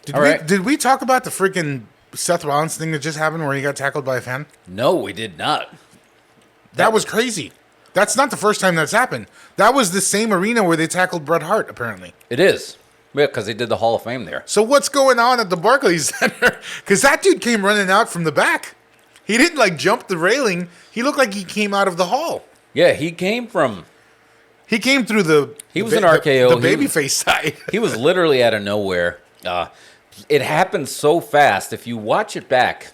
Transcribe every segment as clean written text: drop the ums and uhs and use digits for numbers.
Did we talk about the freaking Seth Rollins thing that just happened where he got tackled by a fan? No, we did not. That was crazy. That's not the first time that's happened. That was the same arena where they tackled Bret Hart, apparently. It is. Yeah, because they did the Hall of Fame there. So what's going on at the Barclays Center? Because that dude came running out from the back. He didn't, like, jump the railing. He looked like he came out of the hall. Yeah, he came from... He came through the... He was an RKO. The babyface side. He was literally out of nowhere. It happened so fast. If you watch it back...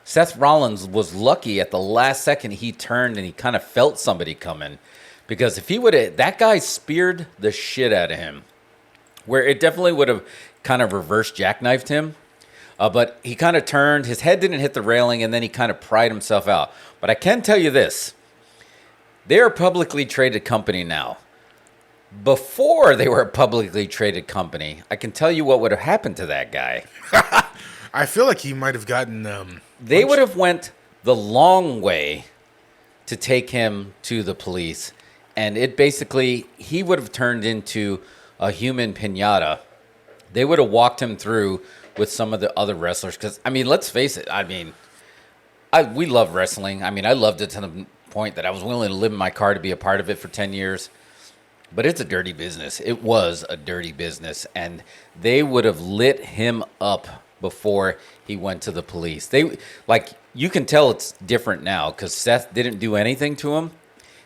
Seth Rollins was lucky at the last second he turned and he kind of felt somebody coming. Because if he would have, that guy speared the shit out of him. Where it definitely would have kind of reverse jackknifed him. But he kind of turned, his head didn't hit the railing, and then he kind of pried himself out. But I can tell you this. They're a publicly traded company now. Before they were a publicly traded company, I can tell you what would have happened to that guy. I feel like he might have gotten... They would have went the long way to take him to the police. And it basically, he would have turned into a human piñata. They would have walked him through with some of the other wrestlers. Because, I mean, let's face it. I mean, we love wrestling. I mean, I loved it to the point that I was willing to live in my car to be a part of it for 10 years. But it's a dirty business. It was a dirty business. And they would have lit him up before he went to the police. They, like, you can tell it's different now because Seth didn't do anything to him.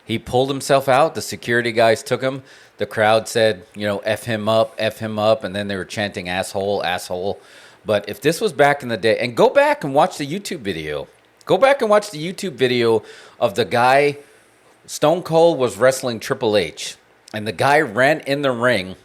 He pulled himself out. The security guys took him. The crowd said, you know, F him up, and then they were chanting asshole, asshole. But if this was back in the day, and go back and watch the YouTube video. Go back and watch the YouTube video of the guy, Stone Cold was wrestling Triple H. And the guy ran in the ring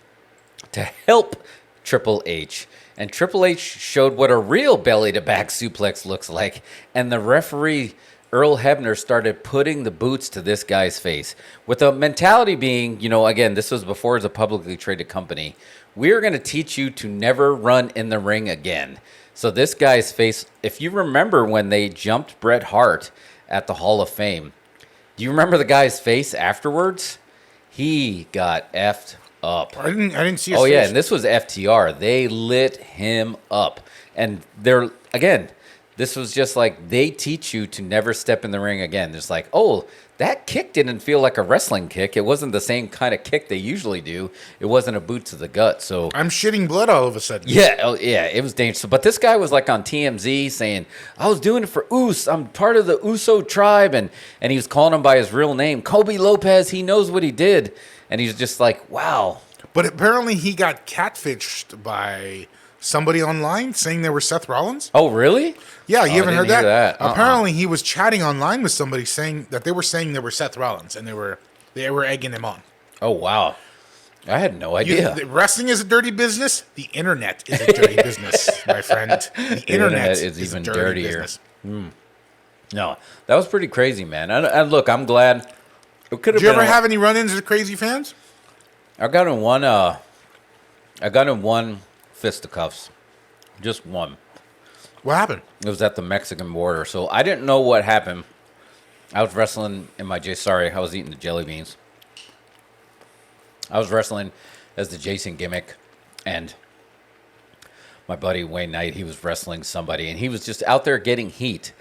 to help Triple H. And Triple H showed what a real belly-to-back suplex looks like. And the referee, Earl Hebner, started putting the boots to this guy's face. With the mentality being, you know, again, this was before it was a publicly traded company. We're going to teach you to never run in the ring again. So this guy's face, if you remember when they jumped Bret Hart at the Hall of Fame, do you remember the guy's face afterwards? He got effed up. I didn't see his face. Yeah, and this was FTR. They lit him up. And they're, again, this was just like, they teach you to never step in the ring again. Just like, oh, that kick didn't feel like a wrestling kick. It wasn't the same kind of kick they usually do. It wasn't a boot to the gut. So I'm shitting blood all of a sudden. Yeah, it was dangerous. But this guy was like on TMZ saying, I was doing it for Us. I'm part of the Uso tribe. And he was calling him by his real name. Kobe Lopez, he knows what he did. And he's just like, wow. But apparently he got catfished by somebody online saying they were Seth Rollins. Oh, really? Yeah, you haven't heard that? Uh-uh. Apparently he was chatting online with somebody saying that they were Seth Rollins, and they were egging him on. Oh, wow. I had no idea. Wrestling is a dirty business. The internet is a dirty business, my friend. The internet is even dirtier. Mm. No, that was pretty crazy, man. And look, I'm glad. It could have. Did you ever have any run-ins with crazy fans? I got in one fisticuffs. Just one. What happened? It was at the Mexican border. So I didn't know what happened. I was wrestling in my I was eating the jelly beans. I was wrestling as the Jason gimmick. And my buddy Wayne Knight, he was wrestling somebody. And he was just out there getting heat.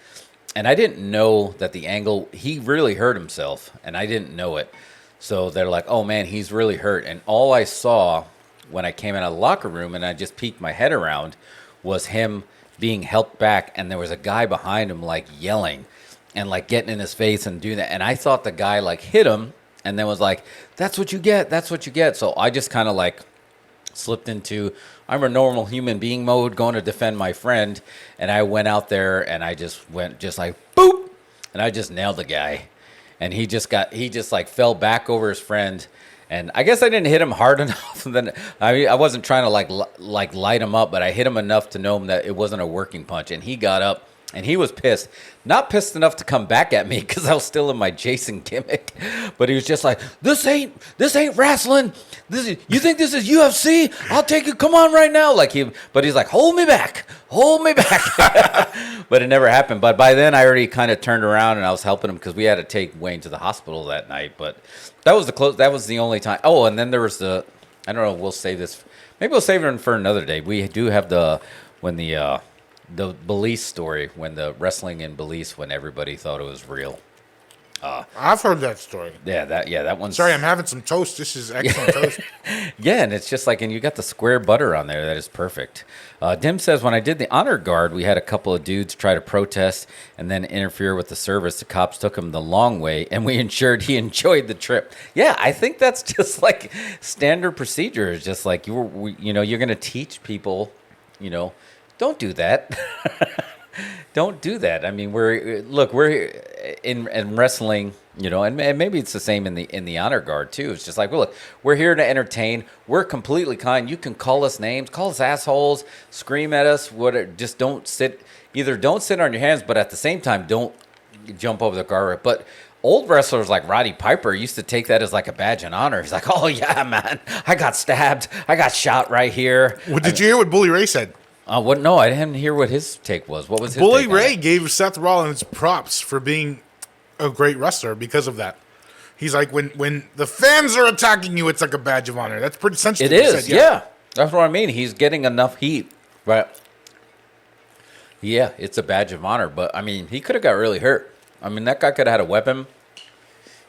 And I didn't know that the angle, he really hurt himself. And I didn't know it. So they're like, oh, man, he's really hurt. And all I saw when I came out of the locker room and I just peeked my head around was him being helped back. And there was a guy behind him, like, yelling and, like, getting in his face and doing that. And I thought the guy, like, hit him and then was like, that's what you get. That's what you get. So I just kind of, like, slipped into I'm a normal human being mode, going to defend my friend. And I went out there and I just went just like, boop. And I just nailed the guy. And he just like fell back over his friend. And I guess I didn't hit him hard enough. Then I wasn't trying to like light him up, but I hit him enough to know him that it wasn't a working punch. And he got up and he was pissed. Not pissed enough to come back at me because I was still in my Jason gimmick. But he was just like, this ain't wrestling. You think this is UFC? I'll take it. Come on right now. But he's like, hold me back. But it never happened. But by then I already kind of turned around and I was helping him because we had to take Wayne to the hospital that night. But that was the only time. Oh, and then there was the I don't know. We'll save this. Maybe we'll save it for another day. We do have the Belize story, when the wrestling in Belize, when everybody thought it was real. I've heard that story. That one's. Sorry, I'm having some toast. This is excellent toast. Yeah, and it's just like, and you got the square butter on there. That is perfect. Dim says, when I did the honor guard, we had a couple of dudes try to protest and then interfere with the service. The cops took him the long way, and we ensured he enjoyed the trip. Yeah, I think that's just like standard procedure. It's just like you're going to teach people, don't do that. Don't do that. I mean, we're in wrestling, and maybe it's the same in the honor guard too. It's just like, well, look, we're here to entertain. We're completely kind. You can call us names, call us assholes, scream at us. Just don't sit. Either don't sit on your hands, but at the same time, don't jump over the guard. But old wrestlers like Roddy Piper used to take that as like a badge of honor. He's like, oh yeah, man, I got stabbed, I got shot right here. Well, did you hear what Bully Ray said? What? No, I didn't hear what his take was. What was his Bully take on Ray it? gave Seth Rollins props for being a great wrestler because of that. He's like, when the fans are attacking you, it's like a badge of honor. That's pretty sensitive. It he is, said, yeah. That's what I mean. He's getting enough heat, right? Yeah, it's a badge of honor. But I mean, he could have got really hurt. I mean, that guy could have had a weapon.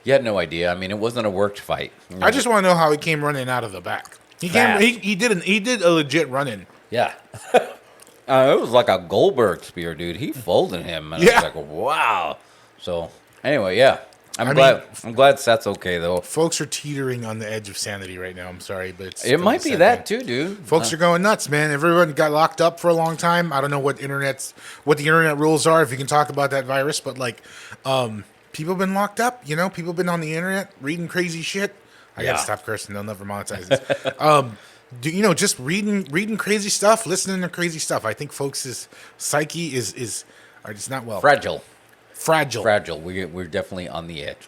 You had no idea. I mean, it wasn't a worked fight. I just want to know how he came running out of the back. He did a legit run in. Yeah. It was like a Goldberg spear, dude. He folded him. And Yeah. I was like, wow. So, anyway, yeah. I'm glad Seth's okay, though. Folks are teetering on the edge of sanity right now. I'm sorry, but It might be that, too, dude. Folks are going nuts, man. Everyone got locked up for a long time. I don't know what the internet rules are, if you can talk about that virus, but like, people have been locked up. People have been on the internet reading crazy shit. I gotta stop cursing. They'll never monetize this. Just reading crazy stuff, listening to crazy stuff. I think folks' psyche are just not well. Fragile. Fragile. We're definitely on the edge.